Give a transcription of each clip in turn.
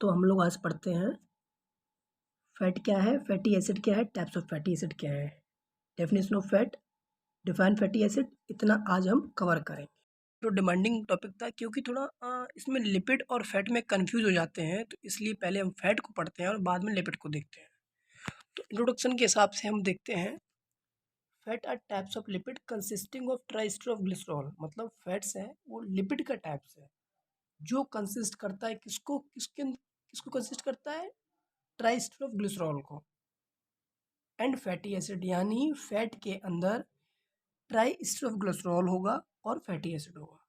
तो हम लोग आज पढ़ते हैं फैट क्या है, फैटी एसिड क्या है, टाइप्स ऑफ फैटी एसिड क्या है, definition of fat, define fatty acid, इतना आज हम कवर करेंगे। तो डिमांडिंग टॉपिक था क्योंकि थोड़ा इसमें लिपिड और फैट में कंफ्यूज हो जाते हैं, तो इसलिए पहले हम फैट को पढ़ते हैं और बाद में लिपिड को देखते हैं। तो इंट्रोडक्शन के हिसाब से हम देखते हैं fat are types of lipid consisting of triester of glycerol. मतलब फैट्स है वो लिपिड का टाइप्स है जो कंसिस्ट करता है किसको कंसिस्ट करता है, ट्राइस्टर ऑफ ग्लिसरॉल को। एंड फैटी एसिड यानी फैट के अंदर ट्राइस्टर ऑफ ग्लिसरॉल होगा और फैटी एसिड होगा।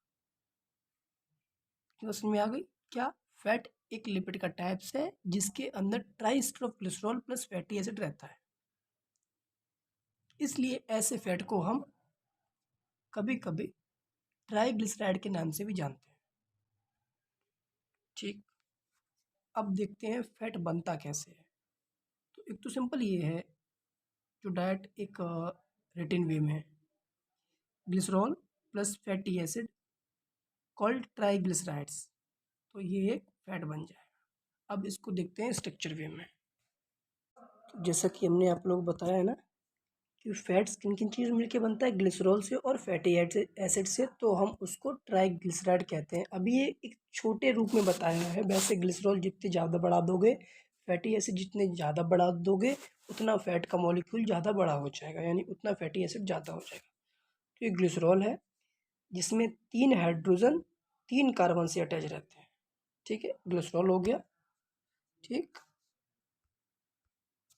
समझ में आ गई क्या? फैट एक लिपिड का टाइप्स है जिसके अंदर triester of glycerol plus fatty acid रहता है, इसलिए ऐसे फैट को हम कभी कभी ट्राइग्लिसराइड के नाम से भी जानते हैं। ठीक, अब देखते हैं फैट बनता कैसे है। तो एक तो सिंपल ये है, जो डायरेक्ट एक रिटन वे में है, glycerol plus fatty acid called triglycerides, तो ये एक फैट बन जाएगा। अब इसको देखते हैं स्ट्रक्चर वे में। तो जैसा कि हमने आप लोग बताया है ना कि फैट्स किन किन चीज़ मिलके बनता है, ग्लिसरॉल से और फैटी एसिड से, तो हम उसको ट्राइग्लिसराइड कहते हैं। अभी ये एक छोटे रूप में बताया है, वैसे ग्लिसरॉल जितने ज़्यादा बढ़ा दोगे, फैटी एसिड जितने ज़्यादा बढ़ा दोगे, उतना फैट का मॉलिक्यूल ज़्यादा बड़ा हो जाएगा, यानी उतना फैटी एसिड ज़्यादा हो जाएगा। तो ये ग्लिसरॉल है जिसमें 3 हाइड्रोजन 3 कार्बन से अटैच रहते हैं। ठीक है, ग्लिसरॉल हो गया। ठीक,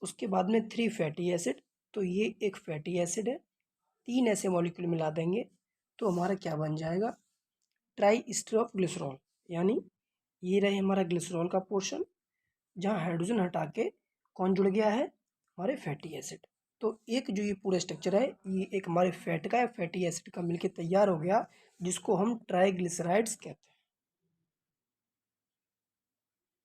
उसके बाद में 3 फैटी एसिड, तो ये एक फैटी एसिड है। 3 ऐसे मॉलिक्यूल मिला देंगे तो हमारा क्या बन जाएगा, ट्राई ईस्टर ऑफ ग्लिसरॉल। यानी ये रहे हमारा ग्लिसरॉल का पोर्शन, जहाँ हाइड्रोजन हटा के कौन जुड़ गया है, हमारे फैटी एसिड। तो एक जो ये पूरा स्ट्रक्चर है, ये एक हमारे फैट का है, फैटी एसिड का मिलके तैयार हो गया, जिसको हम ट्राइग्लिसराइड्स कहते हैं।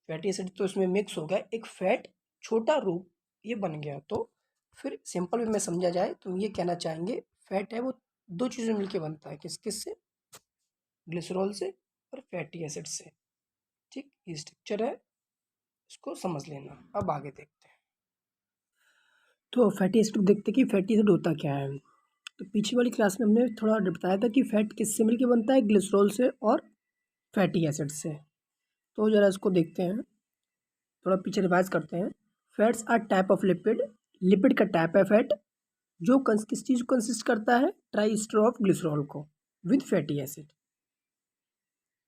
फैटी एसिड तो इसमें मिक्स हो गया, एक फैट छोटा रूप ये बन गया। तो फिर सिंपल वे में समझा जाए तो ये कहना चाहेंगे फैट है वो दो चीज़ें मिलके बनता है, किस किस से, ग्लिसरॉल से और फैटी एसिड से। ठीक, ये स्ट्रक्चर है, इसको समझ लेना। अब आगे देखते हैं। तो फैटी एसिड देखते हैं कि फैटी एसिड होता क्या है। तो पीछे वाली क्लास में हमने थोड़ा बताया था कि फैट किससे मिलके बनता है, ग्लिसरॉल से और फैटी एसिड से। तो ज़रा इसको देखते हैं, थोड़ा पीछे रिवाइज करते हैं। Fats are type of lipid, lipid का टाइप है फैट, जो किस चीज़ को कंसिस्ट करता है, ट्राइस्टर ऑफ ग्लिसरॉल को विद फैटी एसिड।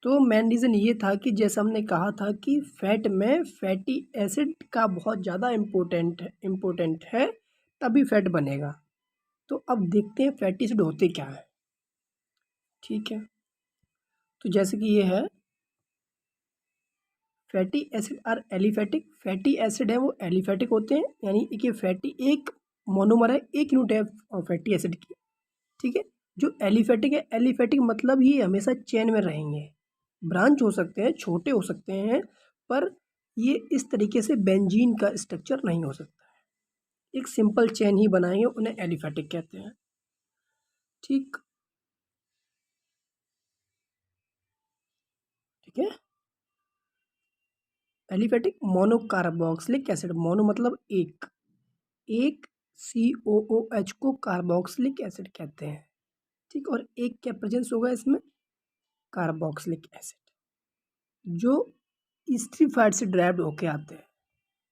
तो मेन रीज़न ये था कि जैसा हमने कहा था कि फैट में फैटी एसिड का बहुत ज़्यादा इम्पोर्टेंट है, तभी फैट बनेगा। तो अब देखते हैं फैटी एसिड होते क्या है। ठीक है, तो जैसे कि ये है, fatty acid are aliphatic. Fatty acid है वो एलिफैटिक होते हैं, यानी कि फैटी एक मोनोमर है, एक यूनिट है फैटी एसिड की। ठीक है, जो एलिफैटिक है, एलिफैटिक मतलब ये हमेशा चेन में रहेंगे, ब्रांच हो सकते हैं, छोटे हो सकते हैं, पर ये इस तरीके से बेंजीन का स्ट्रक्चर नहीं हो सकता है। एक सिंपल चेन ही बनाएंगे, उन्हें एलिफैटिक कहते हैं। ठीक, ठीक है। एलिफैटिक मोनोकार्बोक्सिलिक एसिड, मोनो मतलब एक, एक COOH को कार्बोक्सिलिक एसिड कहते हैं। ठीक, और एक क्या प्रेजेंस होगा इसमें, कार्बोक्सिलिक एसिड, जो स्टीरिफाइड से ड्राइव्ड होके आते हैं।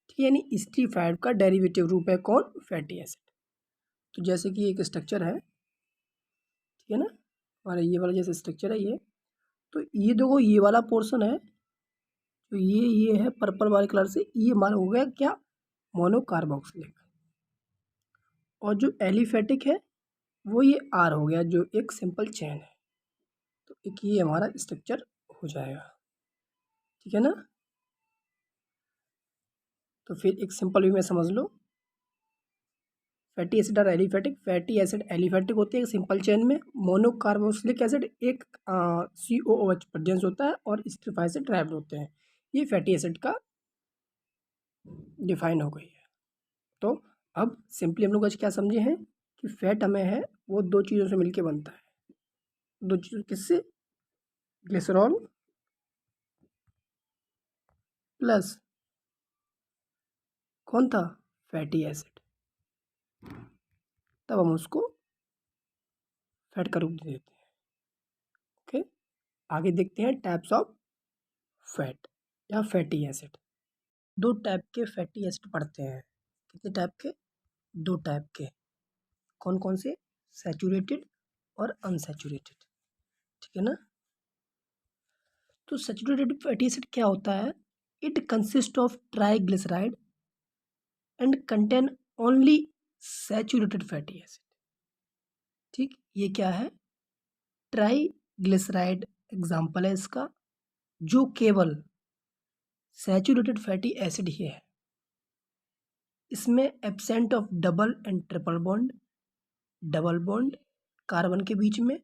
ठीक है, यानी स्टीरिफाइड का डेरिवेटिव रूप है कौन, फैटी एसिड। तो जैसे कि एक स्ट्रक्चर है, ठीक है ना, हमारा ये वाला जैसे स्ट्रक्चर है ये, तो ये देखो ये वाला पोर्शन है, तो ये है पर्पल वाले कलर से, ये मान हो गया क्या, मोनोकार्बोक्सिलिक। और जो एलिफैटिक है वो ये R हो गया, जो एक सिंपल चेन है। तो एक ये हमारा स्ट्रक्चर हो जाएगा। ठीक है ना, तो फिर एक सिंपल वे में समझ लो, फैटी एसिड और एलिफैटिक। फैटी एसिड एलिफैटिक होते हैं सिंपल चेन में, मोनोकार्बोक्सिलिक एसिड एक COOH प्रेजेंस होता है और स्टीरिफाइड से ड्राइव्ड होते हैं। ये फैटी एसिड का डिफाइन हो गई है। तो अब सिंपली हम लोग आज क्या समझे हैं कि फैट हमें है वो दो चीज़ों से मिलके बनता है। दो चीज़ों किससे, ग्लिसरॉल प्लस कौन था, फैटी एसिड, तब हम उसको फैट का रूप दे देते हैं। ओके, आगे देखते हैं टाइप्स ऑफ फैट या फैटी एसिड। दो टाइप के फैटी एसिड पढ़ते हैं। कितने टाइप के, दो टाइप के। कौन कौन से, सैचुरेटेड और अनसैचुरेटेड, ठीक है ना। तो सैचुरेटेड फैटी एसिड क्या होता है, it consist of triglyceride and contain only saturated fatty acid. ठीक, ये क्या है, ट्राइग्लिसराइड एग्जाम्पल है इसका, जो केवल सैचुरेटेड फैटी एसिड ही है। इसमें absent of double and triple bond, double bond carbon के बीच में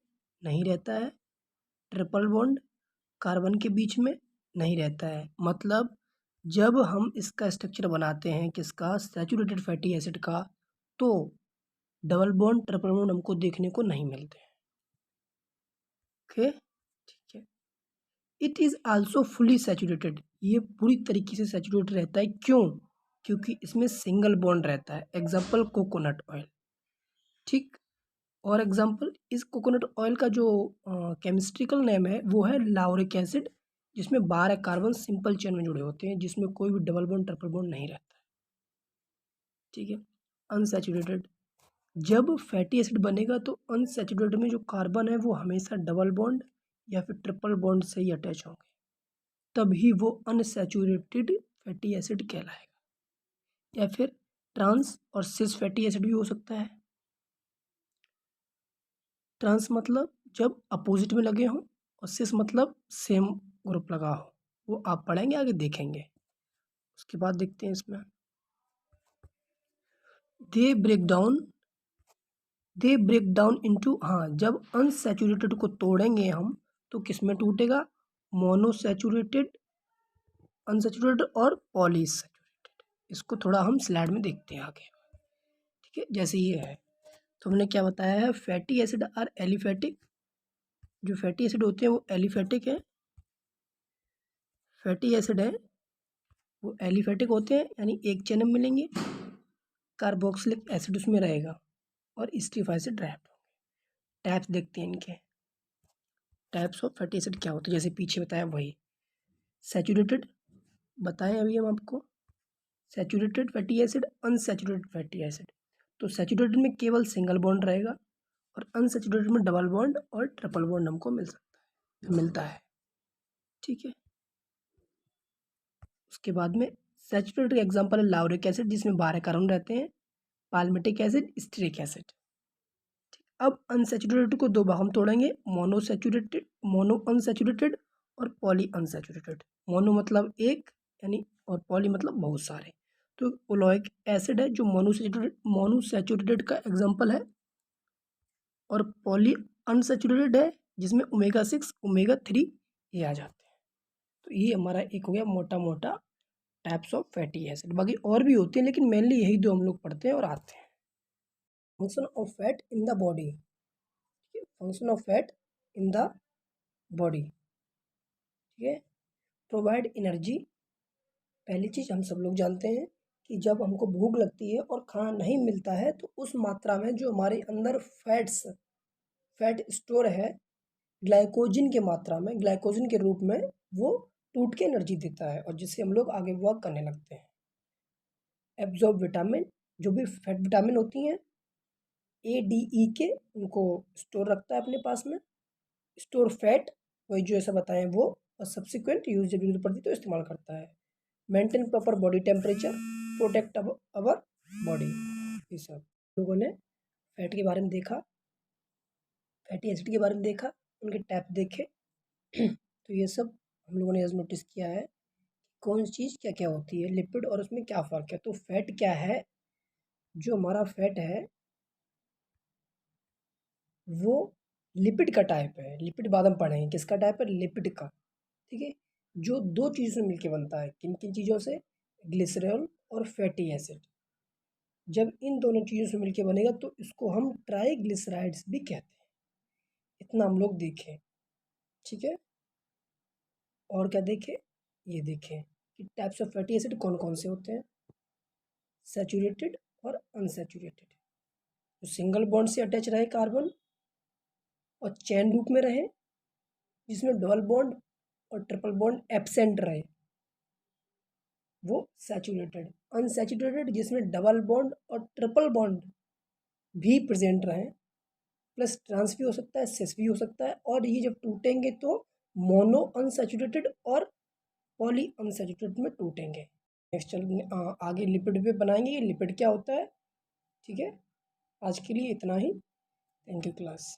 नहीं रहता है, ट्रिपल बॉन्ड कार्बन के बीच में नहीं रहता है। मतलब जब हम इसका स्ट्रक्चर बनाते हैं किसका, सैचुरेटेड फैटी एसिड का, तो डबल बॉन्ड ट्रिपल बॉन्ड हमको देखने को नहीं मिलते हैं। ओके, ठीक है। It is also fully saturated, ये पूरी तरीके से सैचुरेटेड रहता है। क्यों, क्योंकि इसमें सिंगल बॉन्ड रहता है। एग्जाम्पल कोकोनट ऑयल, ठीक। और एग्जाम्पल, इस कोकोनट ऑयल का जो केमिस्ट्रिकल नेम है वो है लाउरिक एसिड, जिसमें 12 कार्बन सिंपल चेन में जुड़े होते हैं, जिसमें कोई भी डबल बॉन्ड ट्रिपल बॉन्ड नहीं रहता है, ठीक है। अनसैचुरेटेड, जब फैटी एसिड बनेगा तो अनसैचुरेटेड में जो कार्बन है वो हमेशा डबल बॉन्ड या फिर ट्रिपल बॉन्ड से ही अटैच होंगे, तभी वो अनसैचुरेटेड फैटी एसिड कहलाएगा। या फिर ट्रांस और सिस फैटी एसिड भी हो सकता है। ट्रांस मतलब जब अपोजिट में लगे हों, और सिस मतलब सेम ग्रुप लगा हो, वो आप पढ़ेंगे आगे देखेंगे। उसके बाद देखते हैं इसमें, they break down, they break down into, हाँ, जब अनसैचुरेटेड को तोड़ेंगे हम तो किस में टूटेगा, मोनोसैचुरेटेड, अनसैचुरेटेड और पॉलीसैचुरेटेड। इसको थोड़ा हम स्लाइड में देखते हैं आगे, ठीक है। जैसे ये है, तो हमने क्या बताया है, फैटी एसिड आर एलिफैटिक, जो फैटी एसिड होते हैं वो एलिफैटिक है, फैटी एसिड है वो एलिफैटिक होते हैं, यानी एक चेन में मिलेंगे, कार्बोक्सिलिक एसिड उसमें रहेगा और स्टीफ एसिड रैप्ड होंगे। टाइप्स देखते हैं इनके, टाइप्स ऑफ फैटी एसिड क्या होते हैं, जैसे पीछे बताया वही। सैचुरेटेड बताएं अभी हम आपको, saturated fatty acid, unsaturated fatty acid. तो सैचुरेटेड में केवल सिंगल बॉन्ड रहेगा और अनसैचुरेटेड में डबल बॉन्ड और ट्रिपल बॉन्ड हमको मिलता है, ठीक है। उसके बाद में सैचुरेटेड का एग्जांपल है लाउरिक एसिड, जिसमें 12 कार्बन रहते हैं, पाल्मिटिक एसिड, स्टीरिक एसिड। अब अनसैचुरेटेड को दो भाग हम तोड़ेंगे, मोनोसैचुरेटेड, मोनो अनसैचुरेटेड और पॉली अनसैचुरेटेड। मोनो मतलब एक, यानी, और पॉली मतलब बहुत सारे। तो ओलोइक एसिड है जो मोनोसैचुरेटेड का एग्जांपल है, और पॉली अनसैचुरेटेड है जिसमें ओमेगा 6 ओमेगा 3 ये आ जाते हैं। तो ये हमारा एक हो गया मोटा मोटा टाइप्स ऑफ फैटी एसिड। बाकी और भी होते हैं लेकिन मेनली यही दो हम लोग पढ़ते हैं और आते हैं। Function of fat in the body, function of fat in the body, ठीक है। प्रोवाइड एनर्जी, पहली चीज़ हम सब लोग जानते हैं कि जब हमको भूख लगती है और खाना नहीं मिलता है तो उस मात्रा में जो हमारे अंदर फैट स्टोर है, ग्लाइकोजन के मात्रा में, ग्लाइकोजन के रूप में वो टूट के एनर्जी देता है, और जिससे हम लोग आगे वर्क करने लगते हैं। एब्जॉर्ब विटामिन, जो भी फैट विटामिन होती हैं ए डी ई के, उनको स्टोर रखता है अपने पास में। स्टोर फैट, वही जो ऐसा बताएं वो, और सब्सिक्वेंट यूज जब जरूरत पड़ती है तो इस्तेमाल करता है। Maintain proper body temperature, protect our body. ये सब लोगों ने फैट के बारे में देखा, फैटी एसिड के बारे में देखा, उनके टाइप देखे। तो ये सब हम लोगों ने आज नोटिस किया है कौन सी चीज़ क्या क्या होती है, लिपिड और उसमें क्या फ़र्क है। तो फैट क्या है, जो हमारा फैट है वो लिपिड का टाइप है। लिपिड बाद हम पढ़ेंगे किसका टाइप है, लिपिड का, ठीक है। जो दो चीज़ों से मिलकर बनता है, किन किन चीज़ों से, ग्लिसरॉल और फैटी एसिड। जब इन दोनों चीज़ों से मिलकर बनेगा तो इसको हम ट्राइग्लिसराइड्स भी कहते हैं। इतना हम लोग देखें, ठीक है। और क्या देखें, ये देखें कि टाइप्स ऑफ फैटी एसिड कौन कौन से होते हैं, सैचुरेटेड और अनसैचुरेटेड। जो सिंगल बॉन्ड से अटैच रहे कार्बन और चैन रूप में रहे, जिसमें डबल बॉन्ड और ट्रिपल बॉन्ड एब्सेंट रहे, वो सैचुरेटेड। अनसैचुरेटेड जिसमें डबल बॉन्ड और ट्रिपल बॉन्ड भी प्रेजेंट रहे, प्लस ट्रांस भी हो सकता है, सिस भी हो सकता है, और ये जब टूटेंगे तो मोनो अनसैचुरेटेड और पॉली अनसैचुरेटेड में टूटेंगे। नेक्स्ट चल आगे लिपिड पे बनाएंगे कि लिपिड क्या होता है। ठीक है, आज के लिए इतना ही। Thank you class.